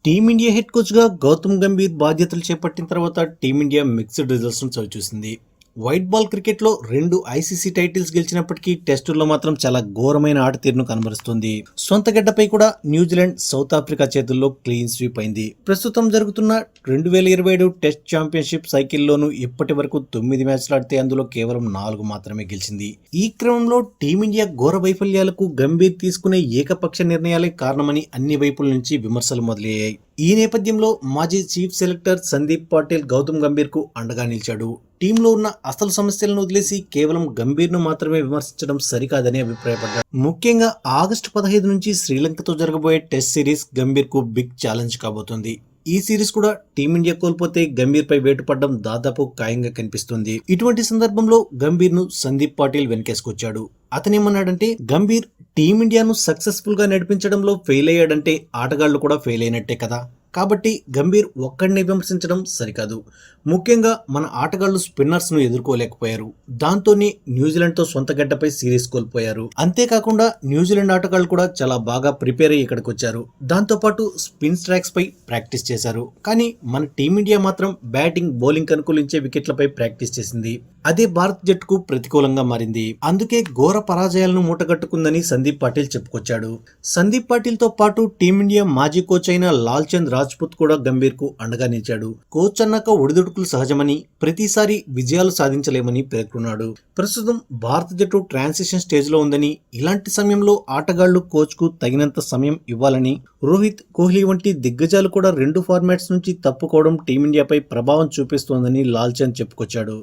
Team India head కోచ్గా గౌతమ్ గంభీర్ బాధ్యతలు చేపట్టిన తర్వాత టీమిండియా మిక్స్డ్ రిజల్ట్స్ను చవిచూసింది. వైట్ బాల్ క్రికెట్లో 2 ఐసీసీ టైటిల్స్ గెలిచినప్పటికీ టెస్టుల్లో మాత్రం చాలా ఘోరమైన ఆటతీరును కనబరుస్తుంది. సొంత గడ్డపై కూడా న్యూజిలాండ్, సౌత్ ఆఫ్రికా చేతుల్లో క్లీన్ స్వీప్ అయింది. ప్రస్తుతం జరుగుతున్న 2027 టెస్ట్ ఛాంపియన్షిప్ సైకిల్లోనూ ఇప్పటి వరకు 9 మ్యాచ్లు ఆడితే అందులో కేవలం 4 మాత్రమే గెలిచింది. ఈ క్రమంలో టీమిండియా ఘోర వైఫల్యాలకు గంభీర్ తీసుకునే ఏకపక్ష నిర్ణయాలే కారణమని అన్ని వైపుల నుంచి విమర్శలు మొదలయ్యాయి. ఈ నేపథ్యంలో మాజీ చీఫ్ సెలెక్టర్ సందీప్ పాటిల్ గౌతమ్ గంభీర్ కు అండగా నిలిచాడు. టీంలో ఉన్న అసలు సమస్యలను వదిలేసి కేవలం గంభీర్ ను మాత్రమే విమర్శించడం సరికాదని అభిప్రాయపడ్డాడు. ముఖ్యంగా ఆగస్టు 15 నుంచి శ్రీలంకతో జరగబోయే టెస్ట్ సిరీస్ గంభీర్ కు బిగ్ ఛాలెంజ్ కాబోతోంది. ఈ సిరీస్ కూడా టీమిండియా కోల్పోతే గంభీర్ పై వేటు పడడం దాదాపు ఖాయంగా కనిపిస్తుంది. ఇటువంటి సందర్భంలో గంభీర్ ను సందీప్ పాటిల్ వెనకేసుకొచ్చాడు. అతనేమన్నాడంటే, గంభీర్ టీమిండియాను సక్సెస్ఫుల్ గా నడిపించడంలో ఫెయిల్ అయ్యాడంటే ఆటగాళ్లు కూడా ఫెయిల్ అయినట్టే కదా. కాబట్టి గంభీర్ ఒక్కడిని విమర్శించడం సరికాదు. ముఖ్యంగా మన ఆటగాళ్లు స్పిన్నర్స్ ను ఎదుర్కోలేకపోయారు. దాంతోనే న్యూజిలాండ్ తో సొంత గడ్డపై సిరీస్ కోల్పోయారు. అంతేకాకుండా న్యూజిలాండ్ ఆటగాళ్లు కూడా చాలా బాగా ప్రిపేర్ అయ్యి ఇక్కడికి వచ్చారు. దాంతో పాటు స్పిన్ స్ట్రాక్స్ పై ప్రాక్టీస్ చేశారు. కానీ మన టీమిండియా మాత్రం బ్యాటింగ్, బౌలింగ్ అనుకూలించే వికెట్లపై ప్రాక్టీస్ చేసింది. అదే భారత్ జట్టుకు ప్రతికూలంగా మారింది. అందుకే ఘోర పరాజయాలను మూటగట్టుకుందని సందీప్ పాటిల్ చెప్పుకొచ్చాడు. సందీప్ పాటిల్ తో పాటు టీమిండియా మాజీ కోచ్ అయిన లాల్చంద్ రాజ్పుత్ కూడా గంభీర్ కు అండగా నిలిచాడు. కోచ్ అన్నాక ఒడిదుడుకులు సహజమని, ప్రతిసారి విజయాలు సాధించలేమని పేర్కొన్నాడు. ప్రస్తుతం భారత జట్టు ట్రాన్సిషన్ స్టేజ్ లో ఉందని, ఇలాంటి సమయంలో ఆటగాళ్లు కోచ్ కు తగినంత సమయం ఇవ్వాలని, రోహిత్, కోహ్లీ వంటి దిగ్గజాలు కూడా 2 ఫార్మాట్స్ నుంచి తప్పుకోవడం టీమిండియాపై ప్రభావం చూపిస్తోందని లాల్చంద్ చెప్పుకొచ్చాడు.